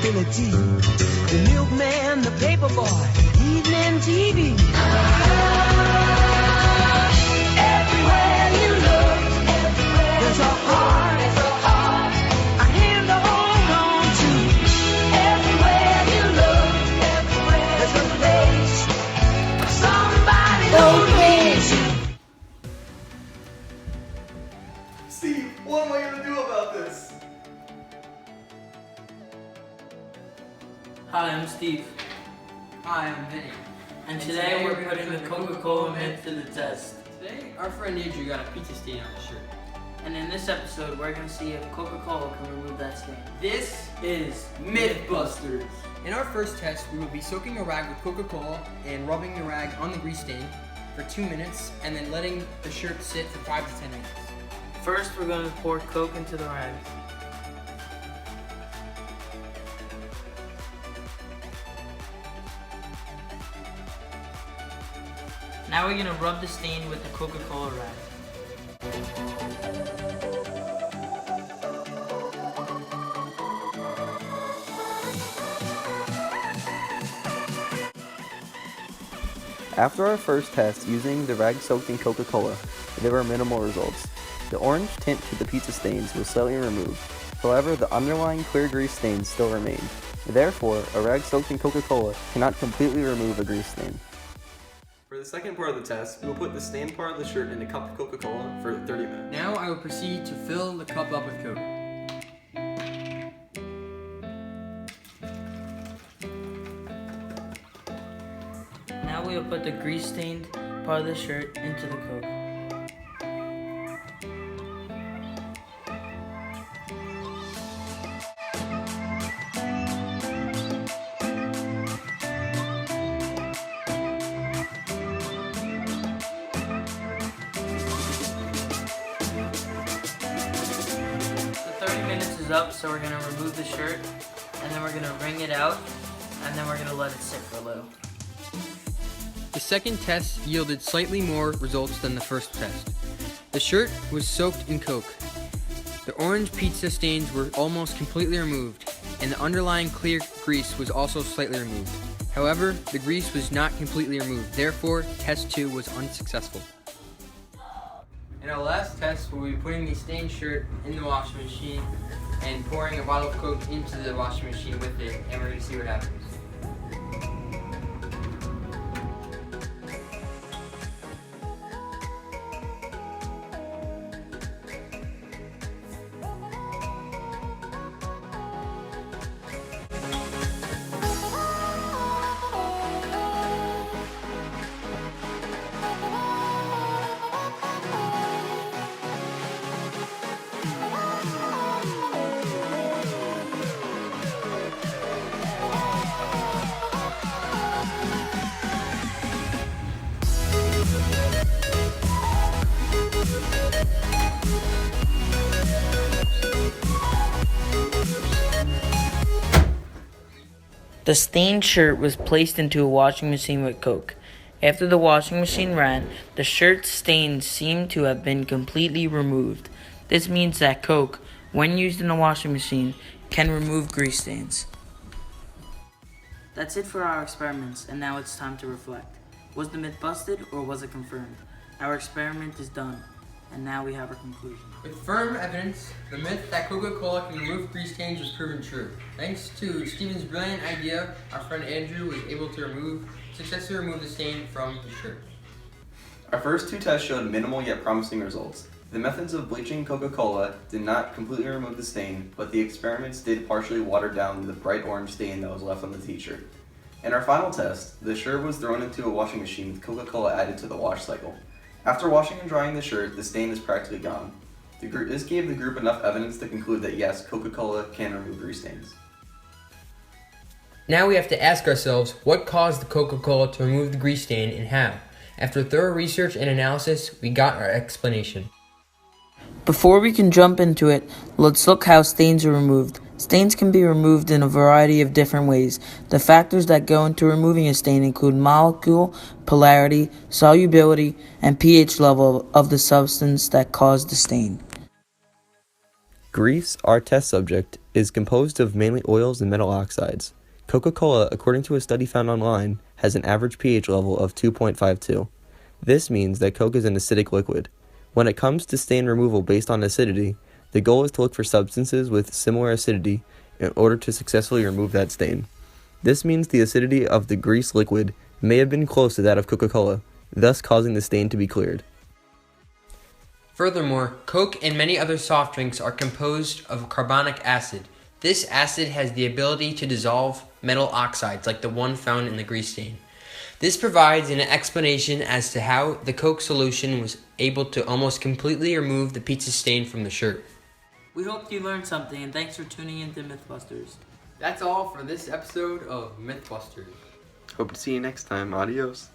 ability. The milkman, the paperboy, evening TV. Everywhere you look, there's a heart, a hand to hold on to. Everywhere you look, there's a place, somebody who needs you. Steve, what am I gonna do about this? Hi, I'm Steve. Hi, I'm Vinny. And today we're putting the Coca-Cola myth to the test. Today, our friend Andrew got a pizza stain on his shirt. And in this episode, we're going to see if Coca-Cola can remove that stain. This is Mythbusters. In our first test, we will be soaking a rag with Coca-Cola and rubbing the rag on the grease stain for 2 minutes and then letting the shirt sit for 5 to 10 minutes. First, we're going to pour Coke into the rag. Now we're going to rub the stain with the Coca-Cola rag. After our first test using the rag soaked in Coca-Cola, there were minimal results. The orange tint to the pizza stains was slightly removed. However, the underlying clear grease stains still remained. Therefore, a rag soaked in Coca-Cola cannot completely remove a grease stain. For the second part of the test, we will put the stained part of the shirt in a cup of Coca-Cola for 30 minutes. Now I will proceed to fill the cup up with Coke. Now we will put the grease stained part of the shirt into the Coke. The 30 minutes is up, so we're going to remove the shirt, and then we're going to wring it out, and then we're going to let it sit for a little. The second test yielded slightly more results than the first test. The shirt was soaked in Coke. The orange pizza stains were almost completely removed, and the underlying clear grease was also slightly removed. However, the grease was not completely removed, therefore, test 2 was unsuccessful. In our last test, we'll be putting the stained shirt in the washing machine and pouring a bottle of Coke into the washing machine with it, and we're going to see what happens. The stained shirt was placed into a washing machine with Coke. After the washing machine ran, the shirt's stains seemed to have been completely removed. This means that Coke, when used in a washing machine, can remove grease stains. That's it for our experiments, and now it's time to reflect. Was the myth busted, or was it confirmed? Our experiment is done, and now we have our conclusion. With firm evidence, the myth that Coca-Cola can remove grease stains was proven true. Thanks to Steven's brilliant idea, our friend Andrew was able to successfully remove the stain from his shirt. Our first 2 tests showed minimal yet promising results. The methods of bleaching Coca-Cola did not completely remove the stain, but the experiments did partially water down the bright orange stain that was left on the t-shirt. In our final test, the shirt was thrown into a washing machine with Coca-Cola added to the wash cycle. After washing and drying the shirt, the stain is practically gone. This gave the group enough evidence to conclude that yes, Coca-Cola can remove grease stains. Now we have to ask ourselves, what caused the Coca-Cola to remove the grease stain and how? After thorough research and analysis, we got our explanation. Before we can jump into it, let's look how stains are removed. Stains can be removed in a variety of different ways. The factors that go into removing a stain include molecule, polarity, solubility, and pH level of the substance that caused the stain. Grease, our test subject, is composed of mainly oils and metal oxides. Coca-Cola, according to a study found online, has an average pH level of 2.52. This means that Coke is an acidic liquid. When it comes to stain removal based on acidity, the goal is to look for substances with similar acidity in order to successfully remove that stain. This means the acidity of the grease liquid may have been close to that of Coca-Cola, thus causing the stain to be cleared. Furthermore, Coke and many other soft drinks are composed of carbonic acid. This acid has the ability to dissolve metal oxides like the one found in the grease stain. This provides an explanation as to how the Coke solution was able to almost completely remove the pizza stain from the shirt. We hope you learned something, and thanks for tuning in to Mythbusters. That's all for this episode of Mythbusters. Hope to see you next time. Adios.